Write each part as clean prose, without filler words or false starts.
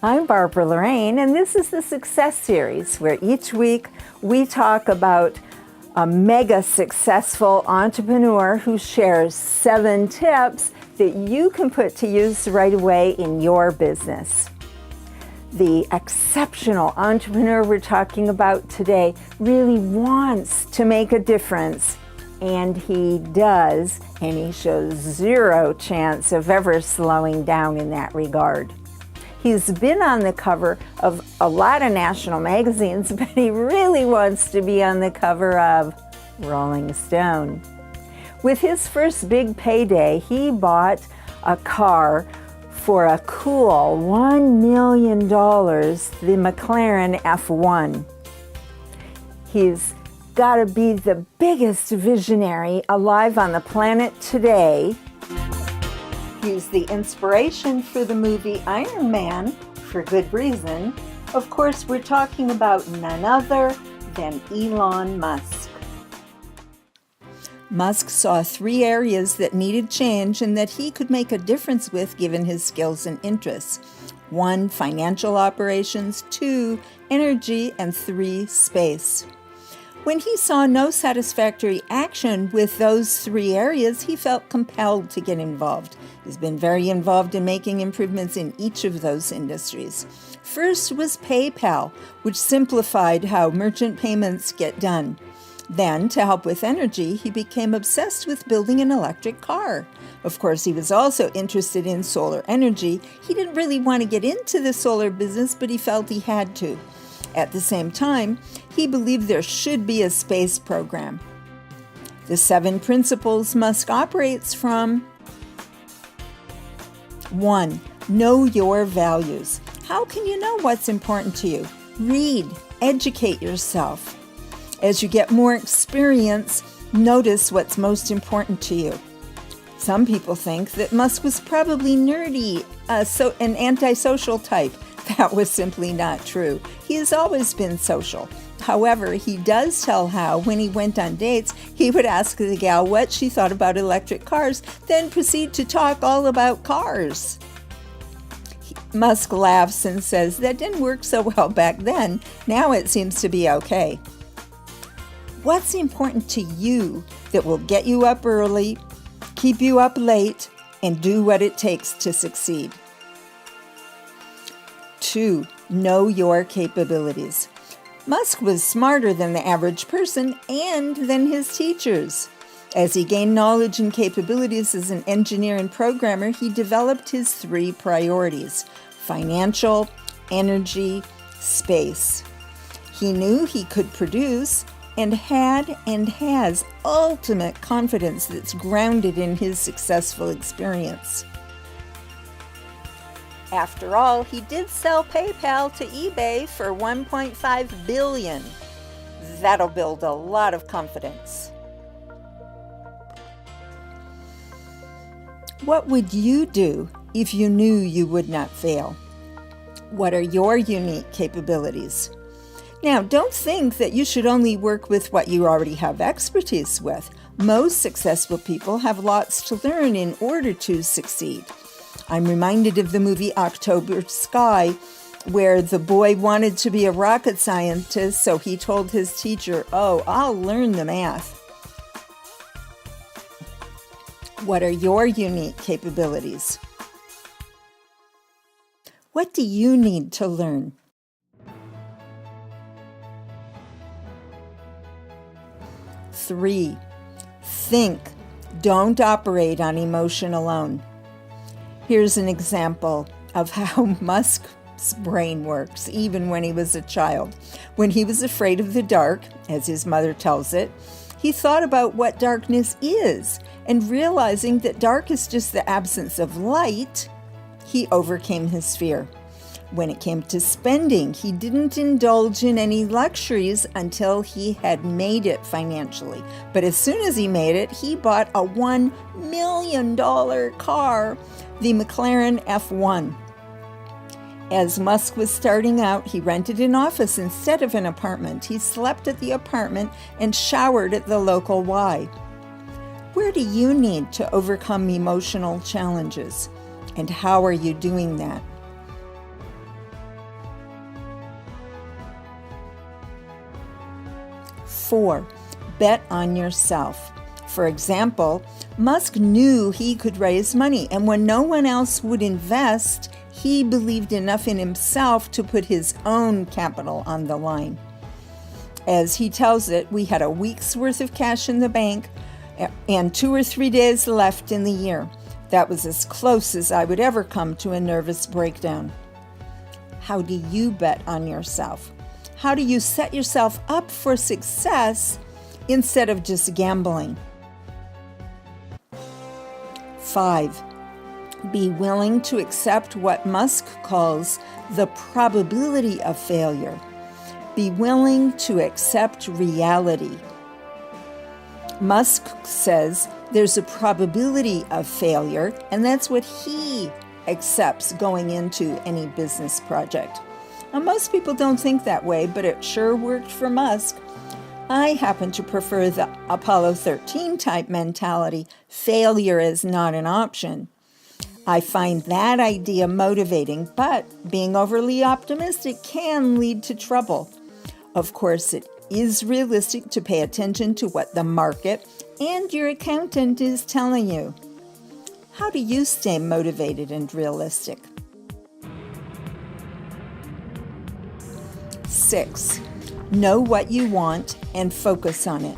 I'm Barbara Loraine, and this is the Success Series, where each week we talk about a mega successful entrepreneur who shares 7 tips that you can put to use right away in your business. The exceptional entrepreneur we're talking about today really wants to make a difference, and he does, and he shows zero chance of ever slowing down in that regard. He's been on the cover of a lot of national magazines, but he really wants to be on the cover of Rolling Stone. With his first big payday, he bought a car for a cool $1 million, the McClaren F-1. He's got to be the biggest visionary alive on the planet today. He's the inspiration for the movie Iron Man, for good reason. Of course, we're talking about none other than Elon Musk. Musk saw 3 areas that needed change and that he could make a difference with given his skills and interests. 1, financial operations, 2, energy, and 3, space. When he saw no satisfactory action with those 3 areas, he felt compelled to get involved. He's been very involved in making improvements in each of those industries. First was PayPal, which simplified how merchant payments get done. Then, to help with energy, he became obsessed with building an electric car. Of course, he was also interested in solar energy. He didn't really want to get into the solar business, but he felt he had to. At the same time, he believed there should be a space program. The 7 principles Musk operates from: 1. Know your values. How can you know what's important to you? Read, educate yourself. As you get more experience, notice what's most important to you. Some people think that Musk was probably nerdy, an antisocial type. That was simply not true. He has always been social. However, he does tell how, when he went on dates, he would ask the gal what she thought about electric cars, then proceed to talk all about cars. Musk laughs and says that didn't work so well back then. Now it seems to be okay. What's important to you that will get you up early, keep you up late, and do what it takes to succeed? 2. Know your capabilities. Musk was smarter than the average person and than his teachers. As he gained knowledge and capabilities as an engineer and programmer, he developed his 3 priorities: financial, energy, space. He knew he could produce and had and has ultimate confidence that's grounded in his successful experience. After all, he did sell PayPal to eBay for $1.5 billion. That'll build a lot of confidence. What would you do if you knew you would not fail? What are your unique capabilities? Now, don't think that you should only work with what you already have expertise with. Most successful people have lots to learn in order to succeed. I'm reminded of the movie October Sky, where the boy wanted to be a rocket scientist, so he told his teacher, "Oh, I'll learn the math." What are your unique capabilities? What do you need to learn? 3. Think. Don't operate on emotion alone. Here's an example of how Musk's brain works, even when he was a child. When he was afraid of the dark, as his mother tells it, he thought about what darkness is, and realizing that dark is just the absence of light, he overcame his fear. When it came to spending, he didn't indulge in any luxuries until he had made it financially. But as soon as he made it, he bought a $1 million car, the McClaren F-1. As Musk was starting out, he rented an office instead of an apartment. He slept at the apartment and showered at the local Y. Where do you need to overcome emotional challenges? And how are you doing that? 4, bet on yourself. For example, Musk knew he could raise money, and when no one else would invest, he believed enough in himself to put his own capital on the line. As he tells it, we had a week's worth of cash in the bank and 2 or 3 days left in the year. That was as close as I would ever come to a nervous breakdown. How do you bet on yourself? How do you set yourself up for success instead of just gambling? 5. Be willing to accept what Musk calls the probability of failure. Be willing to accept reality. Musk says there's a probability of failure, and that's what he accepts going into any business project. Now, most people don't think that way, but it sure worked for Musk. I happen to prefer the Apollo 13 type mentality. Failure is not an option. I find that idea motivating, but being overly optimistic can lead to trouble. Of course, it is realistic to pay attention to what the market and your accountant is telling you. How do you stay motivated and realistic? 6. Know what you want and focus on it.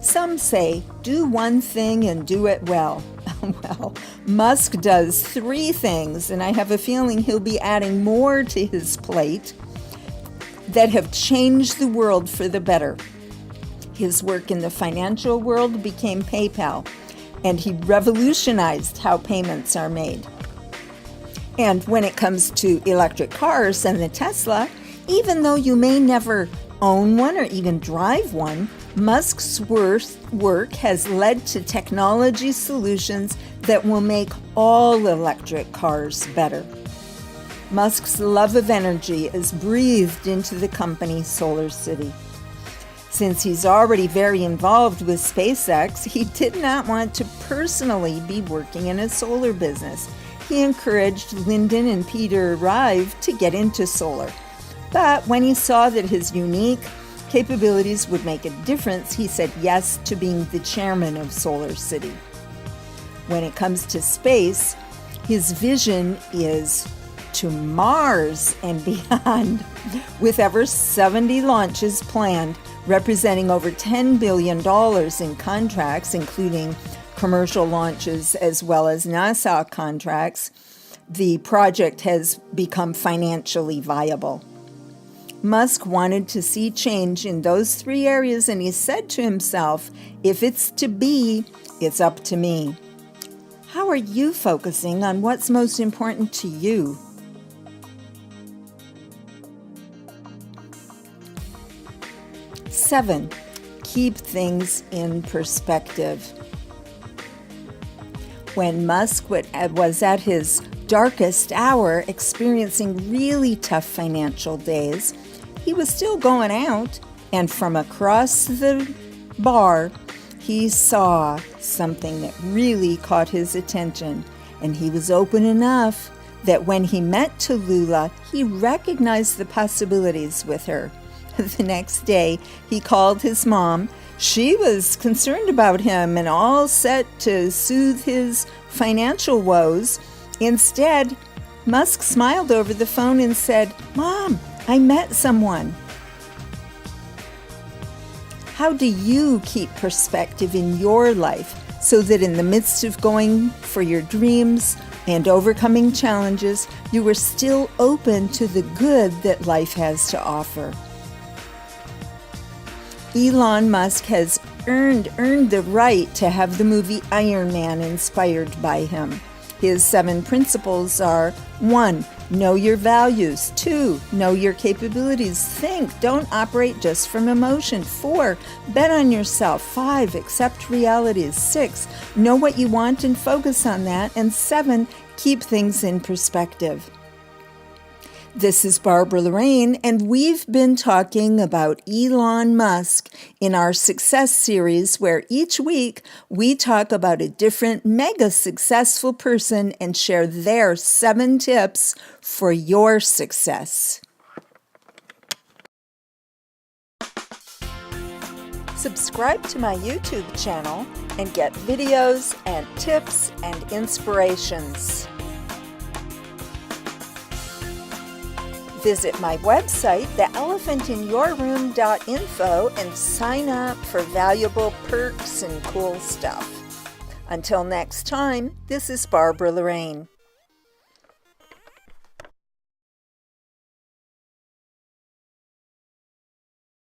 Some say, do one thing and do it well. Well, Musk does 3 things, and I have a feeling he'll be adding more to his plate that have changed the world for the better. His work in the financial world became PayPal, and he revolutionized how payments are made. And when it comes to electric cars and the Tesla, even though you may never own one or even drive one, Musk's work has led to technology solutions that will make all electric cars better. Musk's love of energy is breathed into the company Solar City. Since he's already very involved with SpaceX, he did not want to personally be working in a solar business. He encouraged Lyndon and Peter Rive to get into solar. But when he saw that his unique capabilities would make a difference, he said yes to being the chairman of Solar City. When it comes to space, his vision is to Mars and beyond, with over 70 launches planned, representing over $10 billion in contracts, including commercial launches as well as NASA contracts. The project has become financially viable. Musk wanted to see change in those 3 areas, and he said to himself, if it's to be, it's up to me. How are you focusing on what's most important to you? 7, keep things in perspective. When Musk was at his darkest hour, experiencing really tough financial days, he was still going out, and from across the bar, he saw something that really caught his attention, and he was open enough that when he met Tallulah, he recognized the possibilities with her. The next day, he called his mom. She was concerned about him and all set to soothe his financial woes. Instead, Musk smiled over the phone and said, "Mom, I met someone." How do you keep perspective in your life so that in the midst of going for your dreams and overcoming challenges, you are still open to the good that life has to offer? Elon Musk has earned the right to have the movie Iron Man inspired by him. His 7 principles are: 1, know your values. 2, know your capabilities. Think, don't operate just from emotion. 4, bet on yourself. 5, accept realities. 6, know what you want and focus on that. And 7, keep things in perspective. This is Barbara Loraine, and we've been talking about Elon Musk in our Success series, where each week we talk about a different mega successful person and share their 7 tips for your success. Subscribe to my YouTube channel and get videos and tips and inspirations. Visit my website, theelephantinyourroom.info, and sign up for valuable perks and cool stuff. Until next time, this is Barbara Loraine.